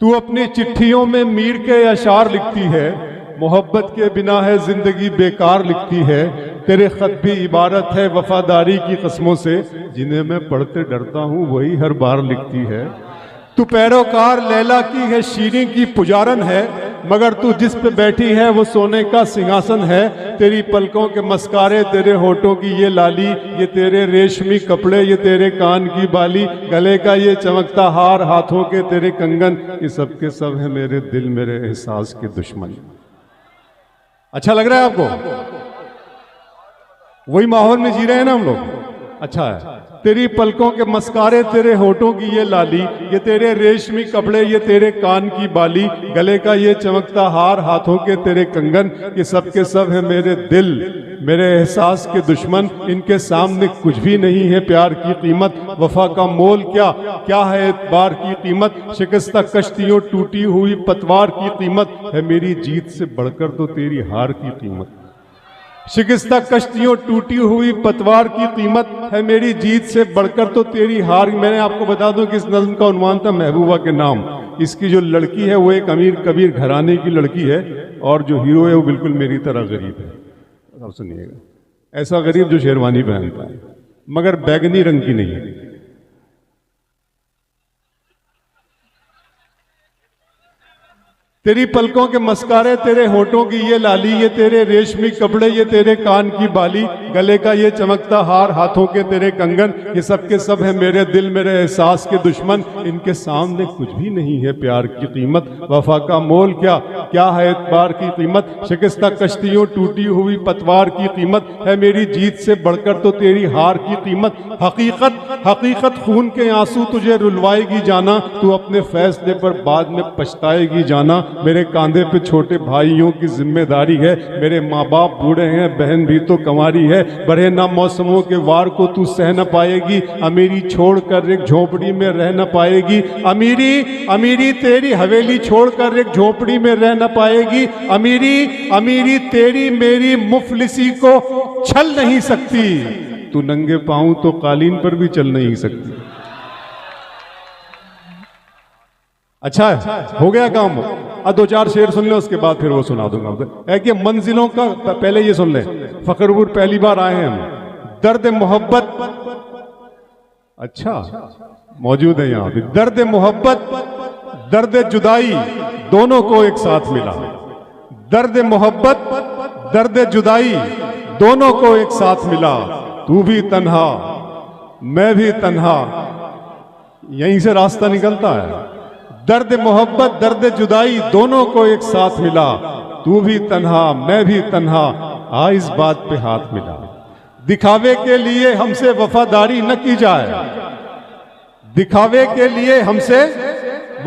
तू अपनी चिट्ठियों में मीर के अशार लिखती है, मोहब्बत के बिना है जिंदगी बेकार लिखती है। तेरे खत भी इबारत है वफादारी की कस्मों से, जिन्हें मैं पढ़ते डरता हूँ वही हर बार लिखती है। तू पैरोकार लैला की है, शीरीं की पुजारन है, मगर तू जिस पे बैठी है वो सोने का सिंहासन है। तेरी पलकों के मस्कारे, तेरे होठों की ये लाली, ये तेरे रेशमी कपड़े, ये तेरे कान की बाली, गले का ये चमकता हार, हाथों के तेरे कंगन, ये सब के सब है मेरे दिल मेरे एहसास के दुश्मन। अच्छा लग रहा है आपको? वही माहौल में जी रहे हैं ना हम लोग। अच्छा है। तेरी पलकों के मस्कारे, तेरे होठों की ये लाली, ये तेरे रेशमी कपड़े, ये तेरे कान की बाली, गले का ये चमकता हार, हाथों के तेरे कंगन, ये सब के सब है मेरे दिल मेरे एहसास के दुश्मन। इनके सामने कुछ भी नहीं है प्यार की कीमत, वफा का मोल क्या क्या है एतबार की कीमत। शिकस्ता कश्तियों टूटी हुई पतवार की कीमत है मेरी जीत से बढ़कर तो तेरी हार की कीमत। शिकस्ता कश्तियों टूटी हुई पतवार की कीमत है मेरी जीत से बढ़कर तो तेरी हार। मैंने आपको बता दूं कि इस नज़्म का उन्वान था महबूबा के नाम। इसकी जो लड़की है वो एक अमीर कबीर घराने की लड़की है, और जो हीरो है वो बिल्कुल मेरी तरह गरीब है। अब सुनिएगा, ऐसा गरीब जो शेरवानी पहनता है मगर बैगनी रंग की नहीं है। तेरी पलकों के मस्कारे, तेरे होठों की ये लाली, ये तेरे रेशमी कपड़े, ये तेरे कान की बाली, गले का ये चमकता हार, हाथों के तेरे कंगन, ये सब के सब है मेरे दिल मेरे एहसास के दुश्मन। इनके सामने कुछ भी नहीं है प्यार की कीमत, वफा का मोल क्या क्या है एतबार की कीमत। शिकस्ता कश्तियों टूटी हुई पतवार की कीमत है मेरी जीत से बढ़कर तो तेरी हार की कीमत। हकीकत हकीकत खून के आंसू तुझे रुलवाएगी जाना, तू अपने फैसले पर बाद में पछताएगी जाना। मेरे कांधे पे छोटे भाइयों की जिम्मेदारी है, मेरे माँ बाप बूढ़े हैं, बहन भी तो कंवारी है। बरहे ना मौसमों के वार को तू सह न पाएगी, अमीरी छोड़कर एक झोपड़ी में रह न पाएगी। अमीरी अमीरी तेरी हवेली छोड़कर एक झोपड़ी में रह न पाएगी। अमीरी अमीरी तेरी मेरी मुफलिसी को छल नहीं सकती, तू नंगे पाँव तो कालीन पर भी चल नहीं सकती। अच्छा है, हो गया काम। अब दो चार शेर सुन ले, उसके बाद फिर वो सुना दूंगा। कि मंजिलों का पहले ये सुन ले। फखरपुर पहली बार आए हैं हम। दर्द मोहब्बत, अच्छा मौजूद है यहाँ पे। दर्द मोहब्बत दर्द जुदाई दोनों को एक साथ मिला। दर्द मोहब्बत दर्द जुदाई दोनों को एक साथ मिला। तू भी तन्हा मैं भी तन्हा, यहीं से रास्ता निकलता है। दर्द मोहब्बत दर्द जुदाई दोनों को एक साथ मिला। तू भी तन्हा मैं भी तन्हा, आ इस बात पे हाथ मिला। दिखावे के लिए हमसे वफादारी न की जाए, दिखावे के लिए हमसे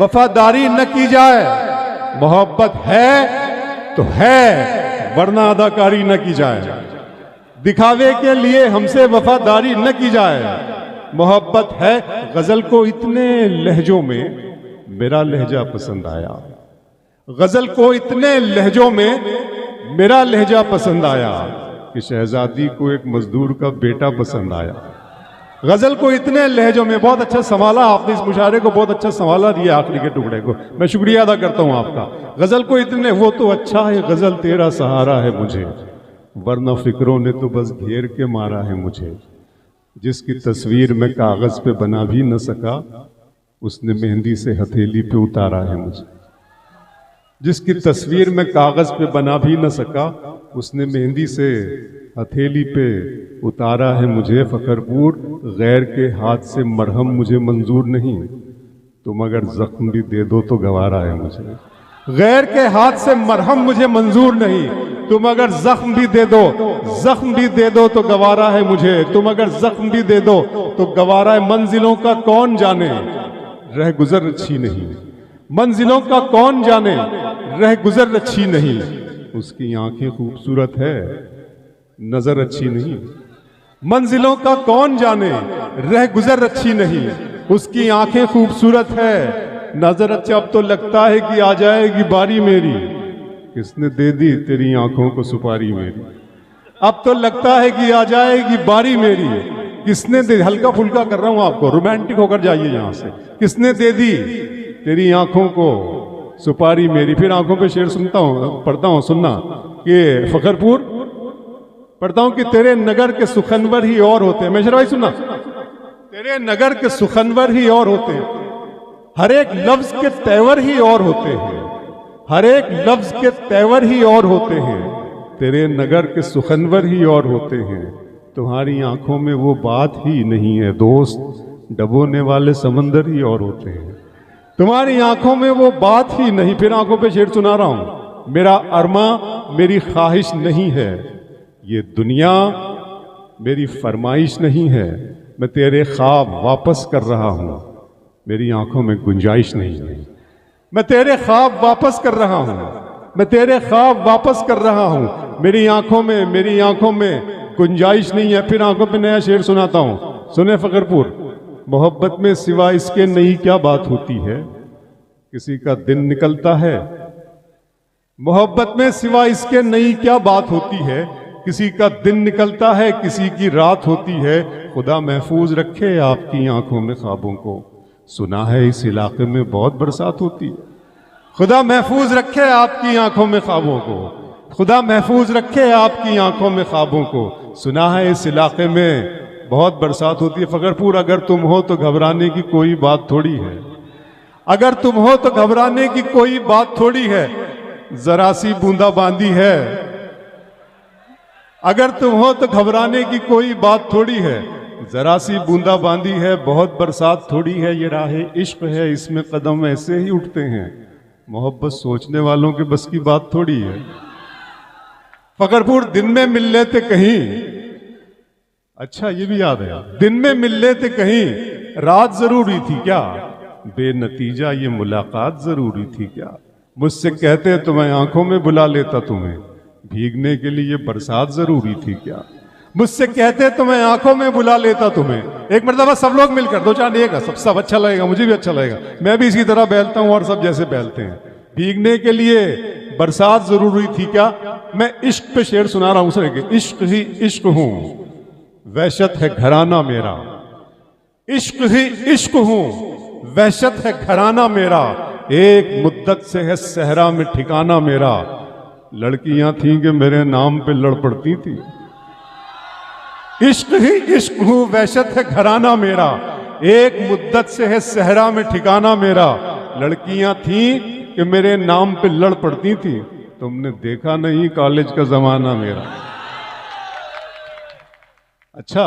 वफादारी न की जाए। मोहब्बत है तो है, वरना अदाकारी न की जाए। दिखावे के लिए हमसे वफादारी न की जाए। मोहब्बत है। गजल को इतने लहजों में मेरा लहजा पसंद आया। गजल को इतने लहजों में मेरा लहजा पसंद आया कि शहजादी को एक मजदूर का बेटा पसंद आया। गजल को इतने लहजों में, बहुत अच्छा संभाला आपने इस मुशायरे को, बहुत अच्छा संभाला दिया आखिरी के टुकड़े को, मैं शुक्रिया अदा करता हूं आपका। गजल को इतने, वो तो अच्छा है गजल तेरा सहारा है मुझे, वरना फिक्रों ने तो बस घेर के मारा है मुझे। जिसकी तस्वीर मैं कागज पे बना भी न सका, उसने मेहंदी से हथेली पे उतारा है मुझे। जिसकी तस्वीर मैं कागज पे बना भी न सका, उसने मेहंदी से हथेली पे उतारा है मुझे। फखरपुर गैर के हाथ से मरहम मुझे मंजूर नहीं, तुम अगर जख्म भी दे दो तो गवारा है मुझे। गैर के हाथ से मरहम मुझे मंजूर नहीं, तुम अगर जख्म भी दे दो, जख्म भी दे दो तो गवारा है मुझे। तुम अगर जख्म भी दे दो तो गवारा है। मंजिलों का कौन जाने रह गुजर अच्छी नहीं, मंजिलों का कौन जाने रह गुजर अच्छी नहीं। उसकी आंखें खूबसूरत है नजर अच्छी नहीं। मंजिलों का कौन जाने रह गुजर अच्छी नहीं, उसकी आंखें खूबसूरत है नजर अच्छा। अब तो लगता है कि आ जाएगी बारी मेरी, किसने दे दी तेरी आंखों को सुपारी मेरी। अब तो लगता है कि आ जाएगी बारी मेरी, किसने दे, हल्का फुल्का कर रहा हूं आपको, रोमांटिक होकर जाइए यहां से। किसने दे दी तेरी आंखों को सुपारी मेरी। फिर आंखों पे शेर सुनता हूँ, पढ़ता हूँ, सुनना कि फखरपुर पढ़ता हूँ कि तेरे नगर के सुखनवर ही और होते हैं। मेशर भाई सुनना, तेरे नगर के सुखनवर ही और होते हैं, हर एक लफ्ज के तेवर ही और होते हैं, हर एक लफ्ज के तेवर ही और होते हैं, तेरे नगर के सुखनवर ही और होते हैं, तुम्हारी आंखों में वो बात ही नहीं है दोस्त, डबोने वाले समंदर ही और होते हैं, तुम्हारी आंखों में वो बात ही नहीं। फिर आंखों पे शेर सुना रहा हूं, मेरा अरमा मेरी ख्वाहिश नहीं है, ये दुनिया मेरी फरमाइश नहीं है, मैं तेरे ख्वाब वापस कर रहा हूं, मेरी आंखों में गुंजाइश नहीं है, मैं तेरे ख्वाब वापस कर रहा हूं, मैं तेरे ख्वाब वापस कर रहा हूं, मेरी आंखों में गुंजाइश नहीं है। फिर आंखों पे नया शेर सुनाता हूं, सुने फखरपुर, मोहब्बत में सिवा इसके नई क्या बात होती है, किसी का दिन निकलता है, मोहब्बत में सिवा इसके नई क्या बात होती है, किसी का दिन निकलता है, किसी की रात होती है, खुदा महफूज रखे आपकी आंखों में ख्वाबों को, सुना है इस इलाके में बहुत बरसात होती है, खुदा महफूज रखे आपकी आंखों में ख्वाबों को, खुदा महफूज रखे आपकी आंखों में ख्वाबों को, सुना है इस इलाके में बहुत बरसात होती है। फखरपुर अगर तुम हो तो घबराने की कोई बात थोड़ी है, अगर तुम हो तो घबराने की कोई बात थोड़ी है, जरा सी बूंदाबांदी है, अगर तुम हो तो घबराने की कोई बात थोड़ी है, जरा सी बूंदाबांदी है, बहुत बरसात थोड़ी है, ये राह इश्क है, इसमें कदम ऐसे ही उठते हैं, मोहब्बत सोचने वालों के बस की बात थोड़ी है। फखरपुर दिन में मिल लेते कहीं, अच्छा ये भी याद है, दिन में मिल लेते कहीं, रात जरूरी थी क्या, बेनतीजा ये मुलाकात जरूरी थी क्या, मुझसे कहते तो मैं आंखों में बुला लेता तुम्हें, भीगने के लिए बरसात जरूरी थी क्या, मुझसे कहते तो मैं आंखों में बुला लेता तुम्हें। एक मरतबा सब लोग मिलकर दो चार नहीं, सब अच्छा लगेगा, मुझे भी अच्छा लगेगा, मैं भी इसी तरह बहलता हूं और सब जैसे बहलते हैं, भीगने के लिए बरसात जरूरी थी क्या। मैं इश्क पे शेर सुना रहा हूं सर, इश्क ही इश्क हूं, वहशत है घराना मेरा, इश्क ही इश्क हूं, वहशत है घराना मेरा, एक मुद्दत से है सहरा में ठिकाना मेरा, लड़कियां थीं कि मेरे नाम पे लड़ पड़ती थी, इश्क ही इश्क हूं, वहशत है घराना मेरा, एक मुद्दत से है सहरा में ठिकाना मेरा, लड़कियां थीं कि मेरे नाम पे लड़ पड़ती थी, तुमने देखा नहीं कॉलेज का जमाना मेरा। अच्छा,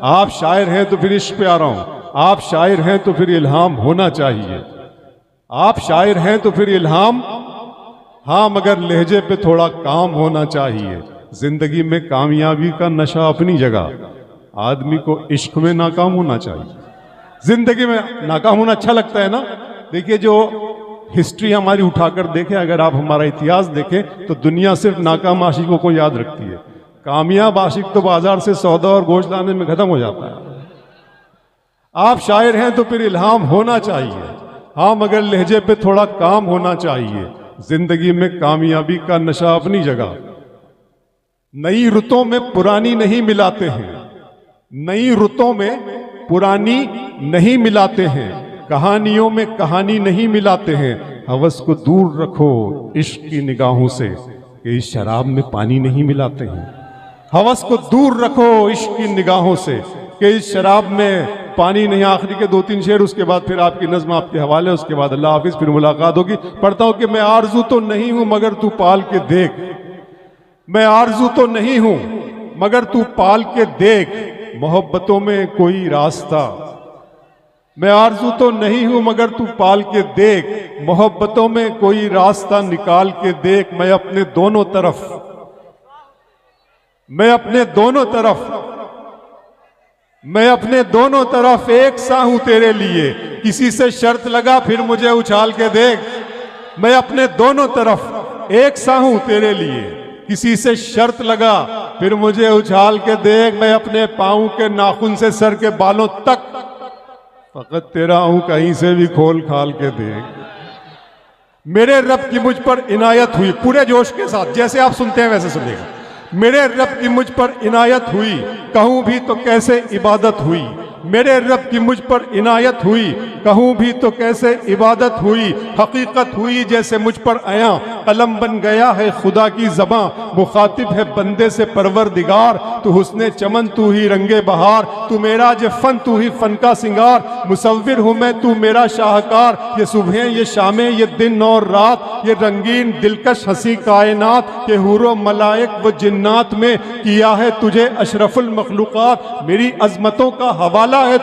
आप शायर हैं तो फिर इश्क पे आ रहा हूं, आप शायर हैं तो फिर इल्हाम होना चाहिए, आप शायर हैं तो फिर इल्हाम, हाँ मगर लहजे पे थोड़ा काम होना चाहिए, जिंदगी में कामयाबी का नशा अपनी जगह, आदमी को इश्क में नाकाम होना चाहिए। जिंदगी में नाकाम होना अच्छा लगता है ना। देखिए जो हिस्ट्री हमारी उठाकर देखें, अगर आप हमारा इतिहास देखें तो दुनिया सिर्फ नाकाम आशिकों को याद रखती है, कामयाब आशिक तो बाजार से सौदा और गोश्त लाने में खत्म हो जाता है। आप शायर हैं तो फिर इल्हाम होना चाहिए, हाँ मगर लहजे पे थोड़ा काम होना चाहिए, जिंदगी में कामयाबी का नशा अपनी जगह, नई रुतों में पुरानी नहीं मिलाते हैं, नई रुतों में पुरानी नहीं मिलाते हैं, कहानियों में कहानी नहीं मिलाते हैं, हवस को दूर रखो इश्क की निगाहों से, कि इस शराब में पानी नहीं मिलाते हैं, हवस को दूर रखो इश्क की निगाहों से, कि इस शराब में पानी नहीं। आखिरी के 2-3 शेर, उसके बाद फिर आपकी नज्म आपके हवाले, उसके बाद अल्लाह हाफिज, फिर मुलाकात होगी। पढ़ता हूं कि मैं आरजू तो नहीं हूं मगर तू पाल के देख, मैं आरजू तो नहीं हूं मगर तू पाल के देख, मोहब्बतों में कोई रास्ता, मैं आरजू तो नहीं हूं मगर तू पाल के देख, मोहब्बतों में कोई रास्ता निकाल के देख, मैं अपने दोनों तरफ, मैं अपने दोनों तरफ, मैं अपने दोनों तरफ एक सा हूं तेरे लिए, किसी से शर्त लगा फिर मुझे उछाल के देख, मैं अपने दोनों तरफ एक सा हूं तेरे लिए, किसी से शर्त लगा फिर मुझे उछाल के देख, मैं अपने पांव के नाखून से सर के बालों तक फकत तेरा हूं, कहीं से भी खोल खाल के देख, मेरे रब की मुझ पर इनायत हुई, पूरे जोश के साथ जैसे आप सुनते हैं वैसे सुनिएगा, मेरे रब की मुझ पर इनायत हुई, कहूं भी तो कैसे इबादत हुई, मेरे रब की मुझ पर इनायत हुई, कहूँ भी तो कैसे इबादत हुई, हकीकत हुई जैसे मुझ पर आया, कलम बन गया है खुदा की ज़बां, मुखातिब है बंदे से परवरदिगार, तू हुस्ने चमन तू ही रंगे बहार, तू मेरा जे फन तू ही फन का सिंगार, मुसव्विर हूँ मैं तू मेरा शाहकार, ये सुबह ये शामें ये दिन और रात, ये रंगीन दिलकश हंसी कायनात के हूरो मलाइक व जिन्नात में किया है तुझे अशरफुल मखलूकात, मेरी अजमतों का हवाला है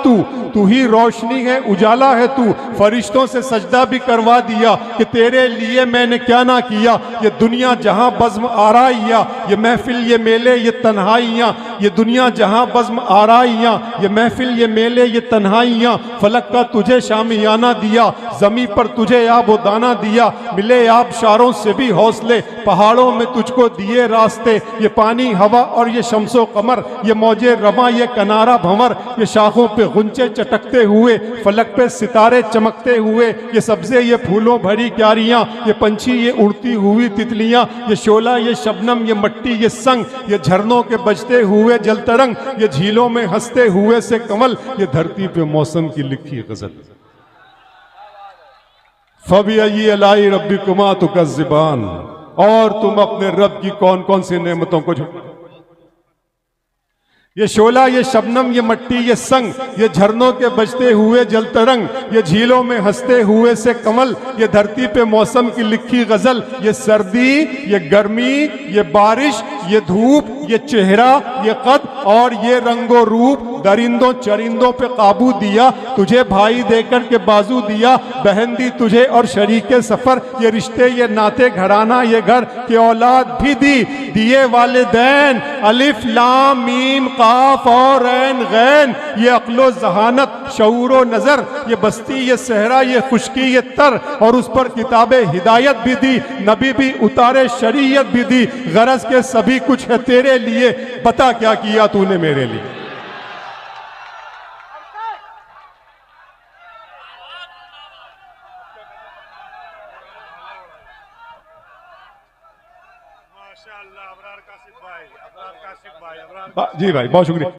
तू ही रोशनी है उजाला है तू, फरिश्तों से सजदा भी करवा दिया कि तेरे लिए मैंने क्या ना किया, ये दुनिया जहां बज़्म आराइया, ये महफिल ये मेले ये तन्हाइयाँ, ये दुनिया जहां बज़्म आराइयाँ, ये महफिल ये मेले ये तन्हाइयाँ, फलक का तुझे शामियाना दिया, जमी पर तुझे आब व दाना दिया, मिले आबशारों से भी हौसले, पहाड़ों में तुझको दिए रास्ते, ये पानी हवा और ये शम्सो कमर, ये मौजे रमा ये कनारा भंवर, ये शाखों पे गुंचे चटकते हुए, फलक पे सितारे चमकते हुए, ये सब्जे ये फूलों भरी क्यारियां, ये पंछी ये उड़ती हुई तितलियां, ये शोला ये शबनम ये मट्टी ये संग, ये झरनों के बजते हुए जलतरंग, ये झीलों में हंसते हुए से कमल, ये धरती पे मौसम की लिखी गजल। फबिअय्यि अलाई रब्बिकुमा तुकज़्ज़िबान, और तुम अपने रब की कौन कौन सी नेमतों को ये शोला ये शबनम ये मट्टी ये संग, ये झरनों के बजते हुए जलतरंग, ये झीलों में हंसते हुए से कमल, ये धरती पे मौसम की लिखी गजल, ये सर्दी ये गर्मी ये बारिश ये धूप ये चेहरा ये कद और ये रंगो रूप, दरिंदों चरिंदों पे काबू दिया, तुझे भाई देकर के बाजू दिया, बहन दी तुझे और शरीके सफर, ये रिश्ते ये नाते घराना ये घर, के औलाद भी दी दिए वालिदैन, अलिफ लाम मीम काफ और ऐन गैन, ये अक्लो जहानत शऊरो नजर, ये बस्ती ये सहरा ये खुशकी ये तर, और उस पर किताबे हिदायत भी दी, नबी भी उतारे शरीयत भी दी, गरज के सभी कुछ है तेरे लिए, बता क्या किया तूने मेरे लिए। माशाअल्लाह, अबरार काशिफ भाई, जी भाई बहुत शुक्रिया।